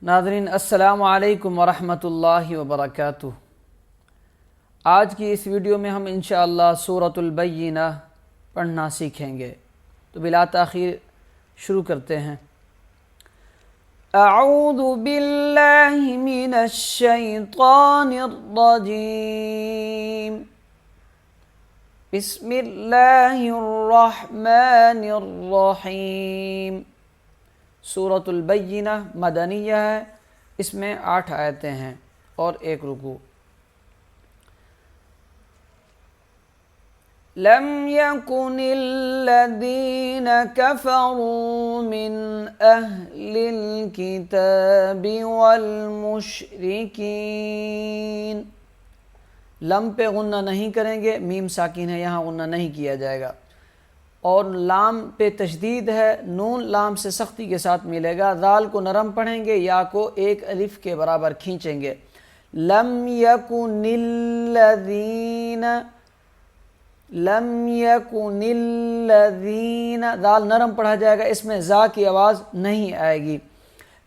ناظرین السلام علیکم ورحمۃ اللہ وبرکاتہ۔ آج کی اس ویڈیو میں ہم انشاءاللہ سورۃ البینہ پڑھنا سیکھیں گے، تو بلا تاخیر شروع کرتے ہیں۔ اعوذ باللہ من الشیطان الرجیم، بسم اللہ الرحمن الرحیم۔ سورۃ البینہ مدنیہ ہے، اس میں 8 آیتیں ہیں اور 1 رکوع۔ لم يكن الذين كفروا من أهل الكتاب والمشركين، لم پہ غنہ نہیں کریں گے، میم ساکن ہے، یہاں غنہ نہیں کیا جائے گا، اور لام پہ تشدید ہے، نون لام سے سختی کے ساتھ ملے گا، ذال کو نرم پڑھیں گے، یا کو 1 الف کے برابر کھینچیں گے۔ لم یکن الذین، لم یکن الذین، ذال نرم پڑھا جائے گا، اس میں زا کی آواز نہیں آئے گی۔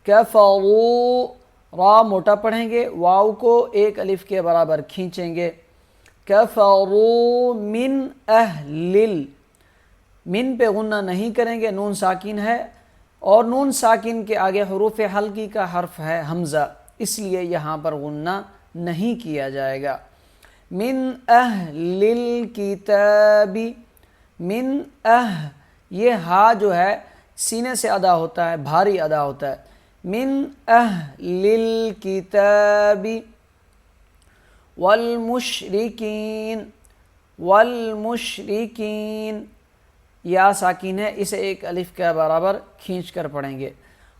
کفروا، را موٹا پڑھیں گے، واو کو 1 الف کے برابر کھینچیں گے۔ کفروا من اہل، من پہ غنہ نہیں کریں گے، نون ساکن ہے، اور نون ساکن کے آگے حروف حلقی کا حرف ہے حمزہ، اس لیے یہاں پر غنہ نہیں کیا جائے گا۔ من اہل الکتاب، من یہ ہا جو ہے سینے سے ادا ہوتا ہے، بھاری ادا ہوتا ہے۔ من اہل الکتاب والمشرکین، والمشرکین، یا ساکین ہے، اسے 1 الف کے برابر کھینچ کر پڑھیں گے۔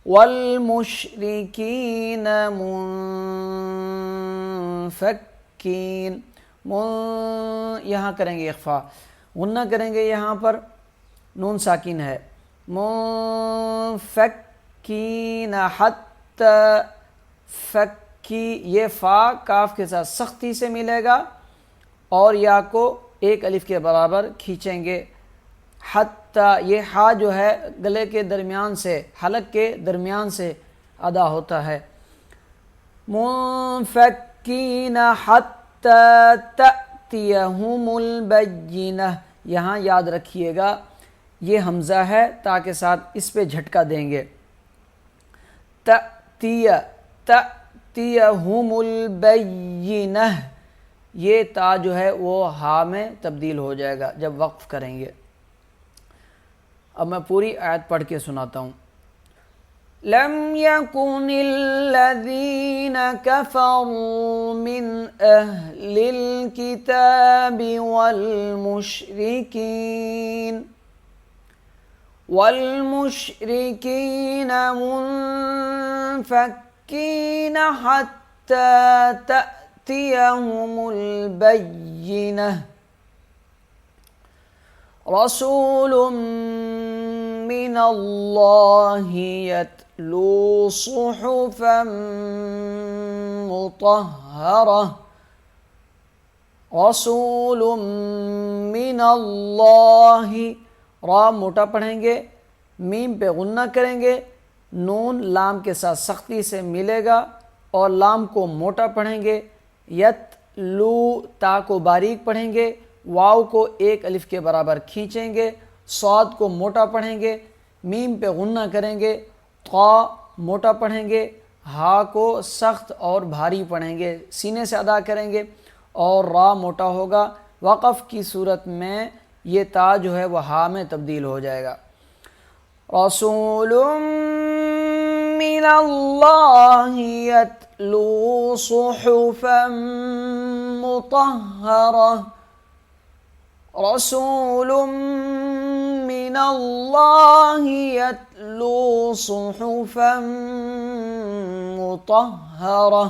والمشرکین منفکین، یہاں کریں گے اخفا، غنہ کریں گے، یہاں پر نون ساکین ہے۔ منفکین حتی، فکی، یہ فا کاف کے ساتھ سختی سے ملے گا، اور یا کو 1 الف کے برابر کھینچیں گے۔ حتی، یہ ہا جو ہے گلے کے درمیان سے، حلق کے درمیان سے ادا ہوتا ہے۔ منفکین حتی تأتیہم البینہ، یہاں یاد رکھیے گا یہ حمزہ ہے، تاکہ ساتھ اس پہ جھٹکا دیں گے۔ تأتیہم البینہ، یہ تا جو ہے وہ ہا میں تبدیل ہو جائے گا جب وقف کریں گے۔ اب میں پوری آیت پڑھ کے سناتا ہوں۔ لم يكن الذين كفروا من أهل الكتاب والمشركين منفكين حتى تأتيهم البينة، رسول من اللہ یتلو صحفا مطہرہ، رسول من اللہ، را موٹا پڑھیں گے، میم پہ غنہ کریں گے، نون لام کے ساتھ سختی سے ملے گا، اور لام کو موٹا پڑھیں گے۔ یتلو، تا کو باریک پڑھیں گے، واو کو 1 الف کے برابر کھینچیں گے، صاد کو موٹا پڑھیں گے، میم پہ غنہ کریں گے، قا موٹا پڑھیں گے، ہا کو سخت اور بھاری پڑھیں گے، سینے سے ادا کریں گے، اور را موٹا ہوگا۔ وقف کی صورت میں یہ تا جو ہے وہ ہا میں تبدیل ہو جائے گا۔ رسول من اللہ یتلو صحفا مطہرہ، رسول من اللہ یتلو صحفا مطہرہ،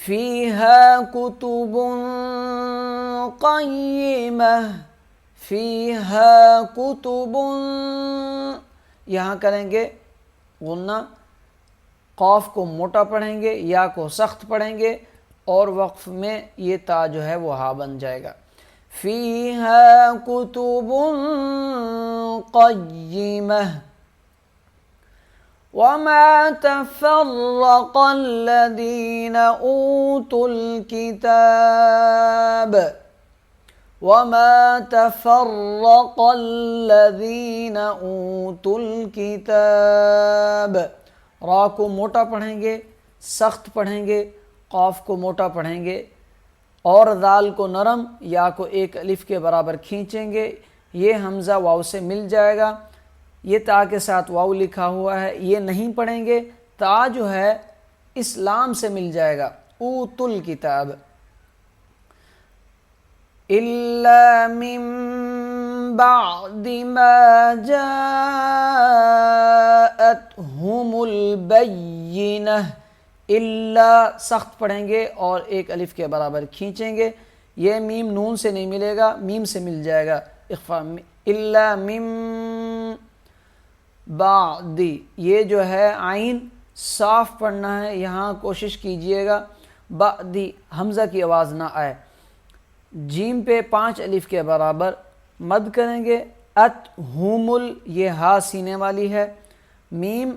فیہا کتب قیمہ، فیہا کتب، یہاں کریں گے غنہ، قاف کو موٹا پڑھیں گے، یا کو سخت پڑھیں گے، اور وقف میں یہ تا جو ہے وہ ہا بن جائے گا۔ فیہا کتب قیمہ وَمَا تَفَرَّقَ الَّذِينَ أُوتُوا الْكِتَابَ وَمَا تَفَرَّقَ الَّذِينَ أُوتُوا الْكِتَابَ، را کو موٹا پڑھیں گے، سخت پڑھیں گے، قاف کو موٹا پڑھیں گے، اور ذال کو نرم، یا کو ایک الف کے برابر کھینچیں گے، یہ حمزہ واو سے مل جائے گا۔ یہ تا کے ساتھ واو لکھا ہوا ہے، یہ نہیں پڑھیں گے، تا جو ہے اس لام سے مل جائے گا، اوت الکتاب۔ الا من بعد ما جاءتهم البینہ، الا سخت پڑھیں گے اور ایک الف کے برابر کھینچیں گے، یہ میم نون سے نہیں ملے گا، میم سے مل جائے گا اخفا۔ الا من بعد، یہ جو ہے عین صاف پڑھنا ہے، یہاں کوشش کیجئے گا بعدی حمزہ کی آواز نہ آئے۔ جیم پہ 5 الف کے برابر مد کریں گے، اتہمل، یہ ہا سینے والی ہے، میم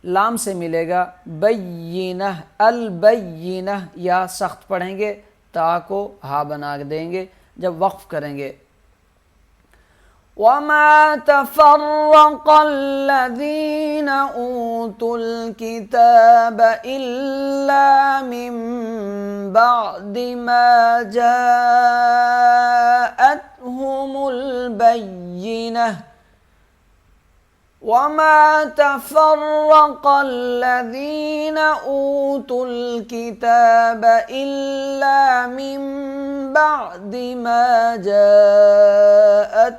لام سے ملے گا، بینہ، البینہ، یا سخت پڑھیں گے، تا کو ہا بنا دیں گے جب وقف کریں گے۔ وَمَا تَفَرَّقَ الَّذِينَ أُوتُوا الْكِتَابَ إِلَّا مِن بَعْدِ مَا جَاءَتْهُمُ الْبَيِّنَةُ وَمَا تَفَرَّقَ الَّذِينَ أُوتُوا الْكِتَابَ إِلَّا مِن بَعْدِ مَا جَاءَتْهُمُ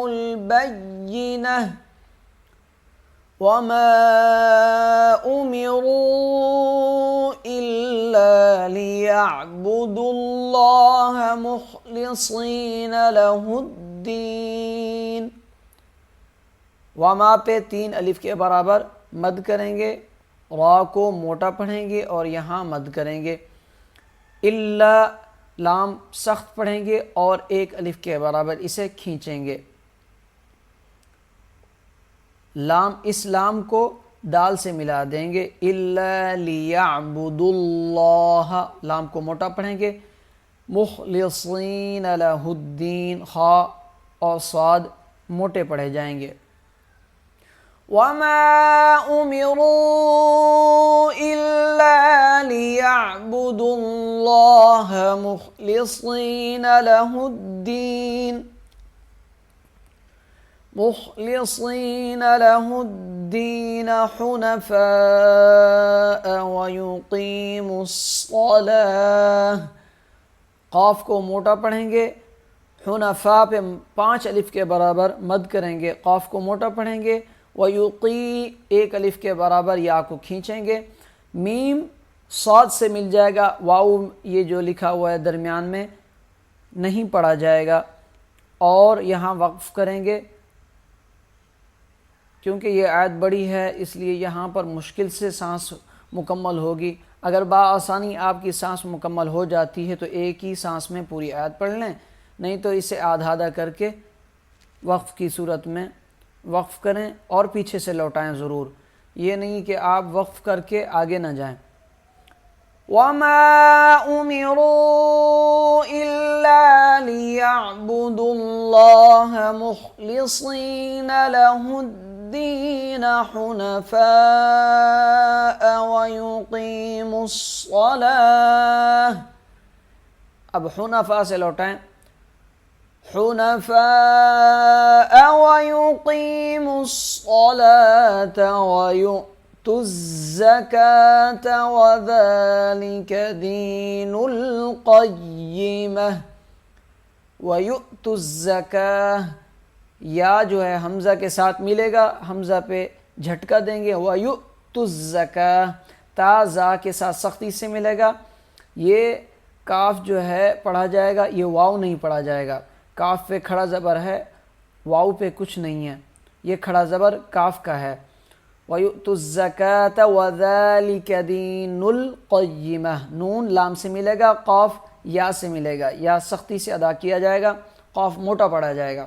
الْبَيِّنَةُ وَمَا أُمِرُوا إِلَّا لِيَعْبُدُوا اللَّهَ مُخْلِصِينَ لَهُ الدِّينَ، وما پہ 3 الف کے برابر مد کریں گے، را کو موٹا پڑھیں گے اور یہاں مد کریں گے، الا لام سخت پڑھیں گے اور 1 الف کے برابر اسے کھینچیں گے، لام، اس لام کو دال سے ملا دیں گے، الا لیعبدوا اللہ، لام کو موٹا پڑھیں گے، مخلصین لہ الدین، خا اور صاد موٹے پڑھے جائیں گے۔ وَمَا أُمِرُوا إِلَّا لِيَعْبُدُوا اللَّهَ مُخْلِصِينَ لَهُ الدِّينَ حُنَفَاءَ وَيُقِيمُوا الصَّلَاةَ، قاف کو موٹا پڑھیں گے، حنفاء پہ 5 الف کے برابر مد کریں گے، قاف کو موٹا پڑھیں گے، ویقی 1 الف کے برابر یا کو کھینچیں گے، میم صاد سے مل جائے گا، واو یہ جو لکھا ہوا ہے درمیان میں نہیں پڑھا جائے گا، اور یہاں وقف کریں گے کیونکہ یہ آیت بڑی ہے، اس لیے یہاں پر مشکل سے سانس مکمل ہوگی۔ اگر بآسانی آپ کی سانس مکمل ہو جاتی ہے تو ایک ہی سانس میں پوری آیت پڑھ لیں، نہیں تو اسے آدھا آدھا کر کے وقف کی صورت میں وقف کریں اور پیچھے سے لوٹائیں ضرور، یہ نہیں کہ آپ وقف کر کے آگے نہ جائیں۔ وَمَا أُمِرُوا إِلَّا لِيَعْبُدُوا اللَّهَ مُخْلِصِينَ لَهُ الدِّينَ حُنَفَاءَ وَيُقِيمُوا الصَّلَاةَ، اب حنفاء سے لوٹائیں، حنفاء وَيُقِيمُوا الصَّلَاةَ وَيُؤْتُوا الزَّكَاةَ وَذَلِكَ دِينُ الْقَيِّمَةِ، وَيُؤْتُوا الزَّكَاةَ، یا جو ہے حمزہ کے ساتھ ملے گا، حمزہ پہ جھٹکا دیں گے، وَيُؤْتُوا الزَّكَاةَ، تا زا کے ساتھ سختی سے ملے گا، یہ کاف جو ہے پڑھا جائے گا، یہ واو نہیں پڑھا جائے گا، کاف پہ کھڑا زبر ہے، واو پہ کچھ نہیں ہے، یہ کھڑا زبر کاف کا ہے۔ وَيُؤْتُوا الزَّكَاةَ وَذَلِكَ دِينُ الْقَيِّمَةِ، نون لام سے ملے گا، قاف یا سے ملے گا، یا سختی سے ادا کیا جائے گا، قاف موٹا پڑھا جائے گا۔